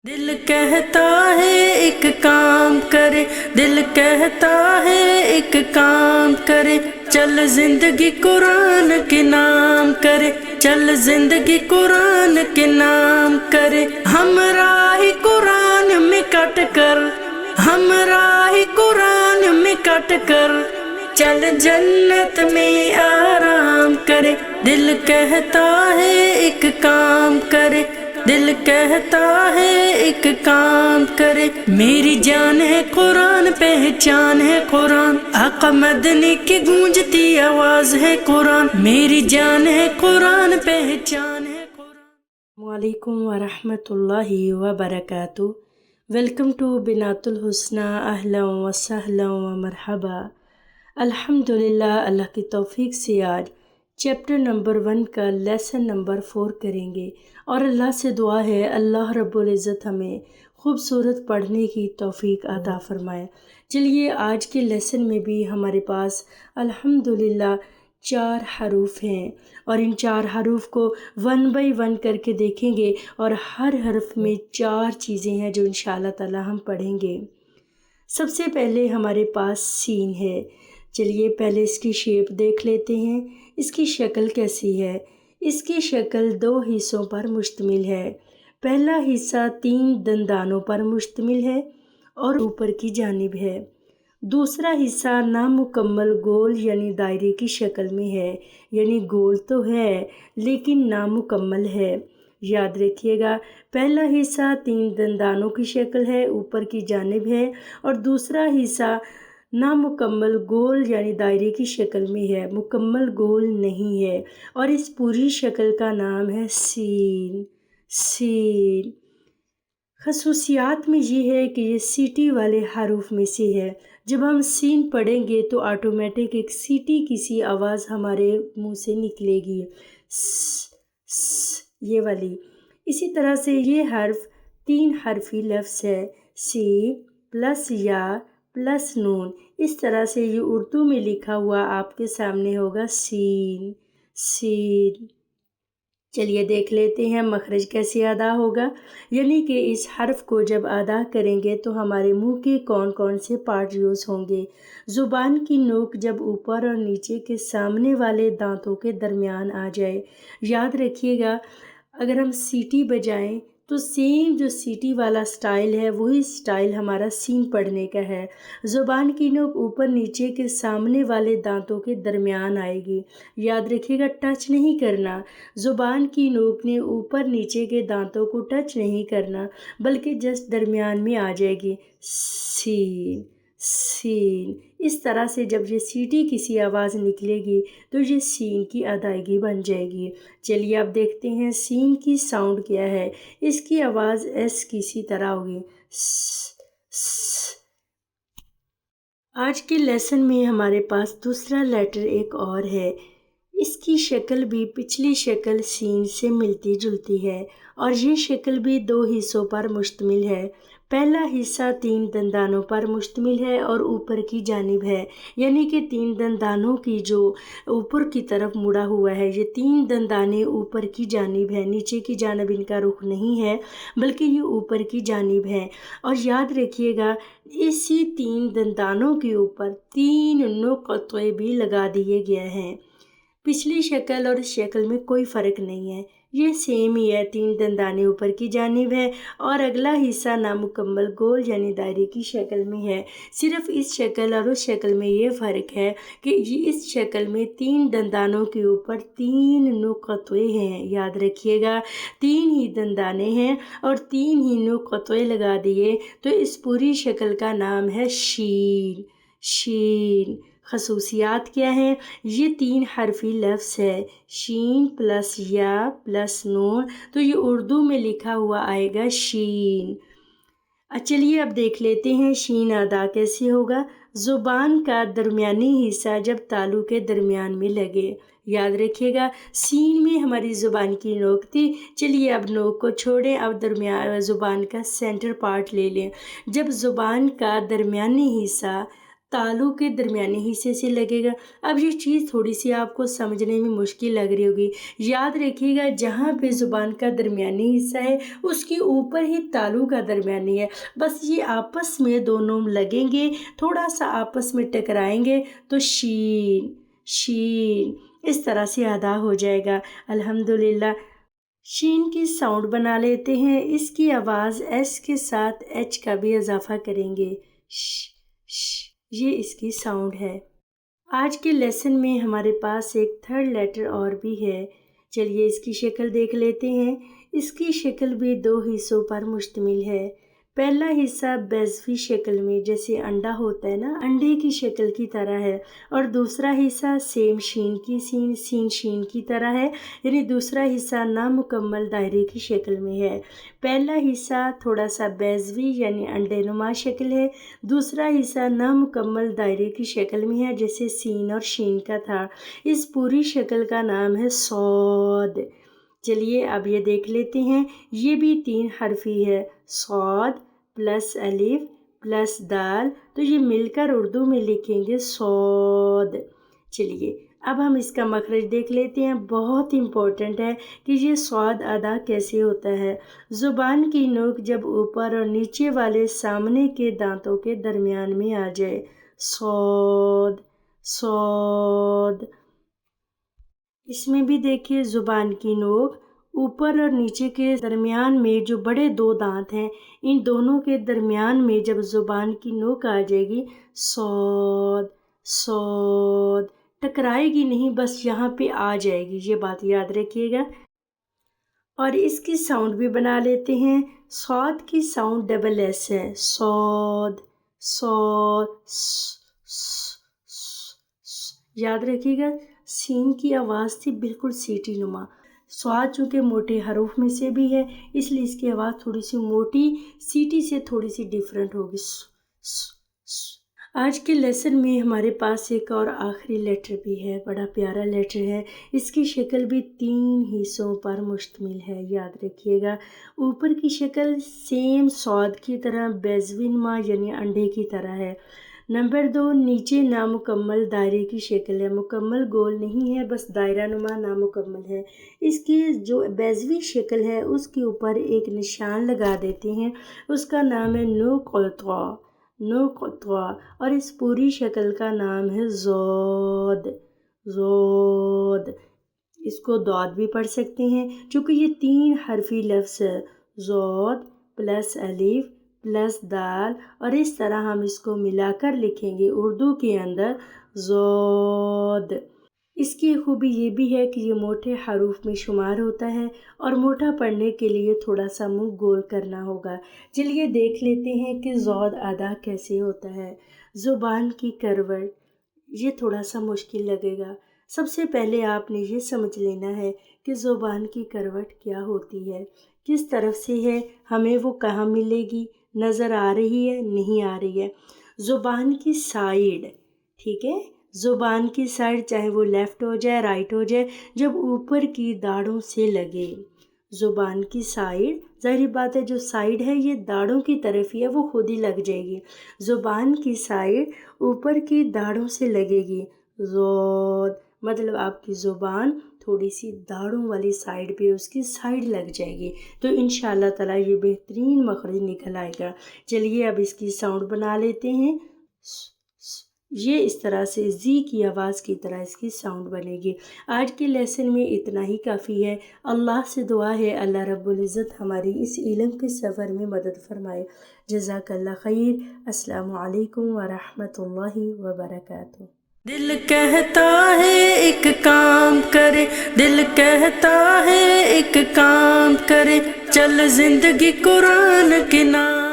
دل کہتا ہے ایک کام کرے، دل کہتا ہے ایک کام کرے، چل زندگی قرآن کے نام کرے، چل زندگی قرآن کے نام کرے، ہم راہ قرآن میں کٹ کر، ہم راہ قرآن میں کٹ کر، چل جنت میں آرام کرے۔ دل کہتا ہے ایک کام کرے، دل کہتا ہے ایک کام کرے، میری جان ہے قرآن، پہچان ہے قرآن، آقا مدنی کی گونجتی آواز ہے قرآن، میری جان ہے قرآن، پہچان ہے قرآن۔ السلام علیکم ورحمۃ اللہ وبرکاتہ۔ ویلکم ٹو بنات الحسنہ، اہلا و سہلا و مرحبا۔ الحمدللہ، اللہ کی توفیق سے آج چیپٹر نمبر 1 کا لیسن نمبر 4 کریں گے، اور اللہ سے دعا ہے اللہ رب العزت ہمیں خوبصورت پڑھنے کی توفیق عطا فرمائے۔ چلیے آج کے لیسن میں بھی ہمارے پاس الحمدللہ 4 حروف ہیں، اور ان 4 حروف کو 1 بائی 1 کر کے دیکھیں گے، اور ہر حرف میں 4 چیزیں ہیں جو انشاءاللہ تعالی ہم پڑھیں گے۔ سب سے پہلے ہمارے پاس سین ہے۔ چلیے پہلے اس کی شیپ دیکھ لیتے ہیں، اس کی شکل کیسی ہے۔ اس کی شکل 2 حصوں پر مشتمل ہے۔ پہلا حصہ 3 دندانوں پر مشتمل ہے اور اوپر کی جانب ہے۔ دوسرا حصہ نامکمل گول یعنی دائرے کی شکل میں ہے، یعنی گول تو ہے لیکن نامکمل ہے۔ یاد رکھیے گا، پہلا حصہ 3 دندانوں کی شکل ہے، اوپر کی جانب ہے، اور دوسرا حصہ نامکمل گول یعنی دائرے کی شکل میں ہے، مکمل گول نہیں ہے، اور اس پوری شکل کا نام ہے سین۔ سین خصوصیات میں یہ ہے کہ یہ سیٹی والے حروف میں سے ہے۔ جب ہم سین پڑھیں گے تو آٹومیٹک ایک سیٹی کسی آواز ہمارے منہ سے نکلے گی، یہ والی۔ اسی طرح سے یہ حرف 3 حرفی لفظ ہے، سی پلس یا پلس نون۔ اس طرح سے یہ اردو میں لکھا ہوا آپ کے سامنے ہوگا سین، سین۔ چلیے دیکھ لیتے ہیں مخرج کیسے ادا ہوگا، یعنی کہ اس حرف کو جب ادا کریں گے تو ہمارے منہ کے کون کون سے پارٹ یوز ہوں گے۔ زبان کی نوک جب اوپر اور نیچے کے سامنے والے دانتوں کے درمیان آ جائے۔ یاد رکھیے گا، اگر ہم سیٹی بجائیں تو سیم جو سیٹی والا سٹائل ہے وہی سٹائل ہمارا سین پڑھنے کا ہے۔ زبان کی نوک اوپر نیچے کے سامنے والے دانتوں کے درمیان آئے گی۔ یاد رکھیے گا، ٹچ نہیں کرنا، زبان کی نوک نے اوپر نیچے کے دانتوں کو ٹچ نہیں کرنا، بلکہ جسٹ درمیان میں آ جائے گی، سین، سین۔ اس طرح سے جب یہ سیٹی کسی آواز نکلے گی تو یہ سین کی ادائیگی بن جائے گی۔ چلیے اب دیکھتے ہیں سین کی ساؤنڈ کیا ہے۔ اس کی آواز ایس کی سی طرح ہوگی، س، س۔ آج کے لیسن میں ہمارے پاس دوسرا لیٹر ایک اور ہے۔ اس کی شکل بھی پچھلی شکل سین سے ملتی جلتی ہے، اور یہ شکل بھی 2 حصوں پر مشتمل ہے۔ پہلا حصہ 3 دندانوں پر مشتمل ہے اور اوپر کی جانب ہے، یعنی کہ 3 دندانوں کی جو اوپر کی طرف مڑا ہوا ہے، یہ 3 دندانے اوپر کی جانب ہے، نیچے کی جانب ان کا رخ نہیں ہے بلکہ یہ اوپر کی جانب ہے۔ اور یاد رکھیے گا، اسی 3 دندانوں کے اوپر 3 نقطے بھی لگا دیے گئے ہیں۔ پچھلی شکل اور اس شکل میں کوئی فرق نہیں ہے، یہ سیم ہی ہے، 3 دندانے اوپر کی جانب ہے اور اگلا حصہ نامکمل گول یعنی دائرے کی شکل میں ہے۔ صرف اس شکل اور اس شکل میں یہ فرق ہے کہ اس شکل میں 3 دندانوں کے اوپر 3 نقطے ہیں۔ یاد رکھیے گا، 3 ہی دندانے ہیں اور 3 ہی نقطے لگا دیے تو اس پوری شکل کا نام ہے شین، شین۔ خصوصیات کیا ہیں؟ یہ 3 حرفی لفظ ہے، شین پلس یا پلس نون، تو یہ اردو میں لکھا ہوا آئے گا شین۔ چلیے اب دیکھ لیتے ہیں شین ادا کیسے ہوگا۔ زبان کا درمیانی حصہ جب تالو کے درمیان میں لگے۔ یاد رکھیے گا، سین میں ہماری زبان کی نوک تھی، چلیے اب نوک کو چھوڑیں، اب زبان کا سینٹر پارٹ لے لیں۔ جب زبان کا درمیانی حصہ तालु के दरमियाने हिस्से से लगेगा। अब ये चीज़ थोड़ी सी आपको समझने में मुश्किल लग रही होगी। याद रखिएगा, जहाँ पे ज़ुबान का दरमियानी हिस्सा है उसके ऊपर ही तालु का दरमियानी है। बस ये आपस में दोनों लगेंगे, थोड़ा सा आपस में टकराएंगे तो शीन शीन इस तरह से अदा हो जाएगा। अल्हम्दुलिल्लाह। शीन की साउंड बना लेते हैं। इसकी आवाज़ एस के साथ एच का भी इजाफा करेंगे। श ये इसकी साउंड है। आज के लेसन में हमारे पास एक थर्ड लेटर और भी है। चलिए इसकी शक्ल देख लेते हैं। इसकी शक्ल भी 2 हिस्सों पर मुश्तमिल है। पहला हिस्सा बेज़वी शक्ल में, जैसे अंडा होता है ना, अंडे की शक्ल की तरह है, और दूसरा हिस्सा सेम शीन की सीन शीन की तरह है, यानी दूसरा हिस्सा नामुकम्मल दायरे की शक्ल में है। पहला हिस्सा थोड़ा सा बेज़वी यानी अंडे नुमा शक्ल है, दूसरा हिस्सा नामुकम्मल दायरे की शक्ल में है, जैसे सीन और शीन का था। इस पूरी शक्ल का नाम है सौद। चलिए अब ये देख लेते हैं। ये भी 3 हरफी है, सौद प्लस अलिफ प्लस दाल, तो ये मिलकर उर्दू में लिखेंगे सौद। चलिए अब हम इसका मखरज देख लेते हैं। बहुत इम्पोर्टेंट है कि ये सौद अदा कैसे होता है। ज़ुबान की नोक जब ऊपर और नीचे वाले सामने के दांतों के दरमियान में आ जाए, सौद सौद। इसमें भी देखिए, ज़ुबान की नोक ऊपर और नीचे के दरमियान में जो बड़े 2 दांत हैं, इन दोनों के दरमियान में जब ज़ुबान की नोक आ जाएगी, सौद सौद, टकराएगी नहीं, बस यहाँ पे आ जाएगी। ये बात याद रखिएगा। और इसकी साउंड भी बना लेते हैं। सौद की साउंड डबल एस है, सौद सौद। याद रखिएगा, सीन की आवाज़ थी बिल्कुल सीटी नुमा। स्वाद चूँकि मोटे हरूफ में से भी है, इसलिए इसकी आवाज़ थोड़ी सी मोटी, सीटी से थोड़ी सी डिफरेंट होगी। आज के लेसन में हमारे पास एक और आखिरी लेटर भी है, बड़ा प्यारा लेटर है। इसकी शक्ल भी 3 हिस्सों पर मुश्तमिल है, याद रखिएगा। ऊपर की शक्ल सेम सौद की तरह बेज़वी नुमा यानी अंडे की तरह है। नंबर 2, नीचे नामुकम्मल दायरे की शक्ल है, मुकम्मल गोल नहीं है, बस दायरा नुमा नामुकम्मल है। इसकी जो बेज़वी शक्ल है उसके ऊपर एक निशान लगा देते हैं, उसका नाम है नुक़्ता। और इस पूरी शक्ल का नाम है ज़ौद ज़ौद। इसको दौद भी पढ़ सकते हैं, चूँकि ये 3 हरफी लफ्ज़ है, ज़ौद प्लस अलिफ प्लस दाल, और इस तरह हम इसको मिलाकर लिखेंगे उर्दू के अंदर ज़ौद। इसकी खूबी ये भी है कि ये मोटे हरूफ में शुमार होता है, और मोटा पढ़ने के लिए थोड़ा सा मुंह गोल करना होगा। चलिए देख लेते हैं कि ज़ौद अदा कैसे होता है। ज़ुबान की करवट, ये थोड़ा सा मुश्किल लगेगा। सबसे पहले आपने ये समझ लेना है कि ज़ुबान की करवट क्या होती है, किस तरफ से है, हमें वो कहाँ मिलेगी, नज़र आ रही है, नहीं आ रही है। ज़ुबान की साइड, ठीक है, ज़ुबान की साइड चाहे वो लेफ़्ट हो जाए राइट हो जाए, जब ऊपर की दाढ़ों से लगे। ज़ुबान की साइड, ज़ाहिर बात है जो साइड है ये दाढ़ों की तरफ ही है, वो खुद ही लग जाएगी। ज़ुबान की साइड ऊपर की दाढ़ों से लगेगी, ज़ौद, मतलब आपकी ज़ुबान थोड़ी सी दाढ़ों वाली साइड पे उसकी साइड लग जाएगी, तो इंशाअल्लाह ताला ये बेहतरीन मखरज निकल आएगा। चलिए अब इसकी साउंड बना लेते हैं। ये इस तरह से जी की आवाज़ की तरह इसकी साउंड बनेगी। आज के लेसन में इतना ही काफ़ी है। अल्लाह से दुआ है अल्लाह रब्बुल इज़्ज़त हमारी इस इल्म के सफ़र में मदद फरमाए। जज़ाकल्लाह खैर। अस्सलामु अलैकुम व रहमतुल्लाहि व बरकातुहू। दिल कहता है एक काम करे, दिल कहता है एक काम करे, चल जिंदगी कुरान के नाम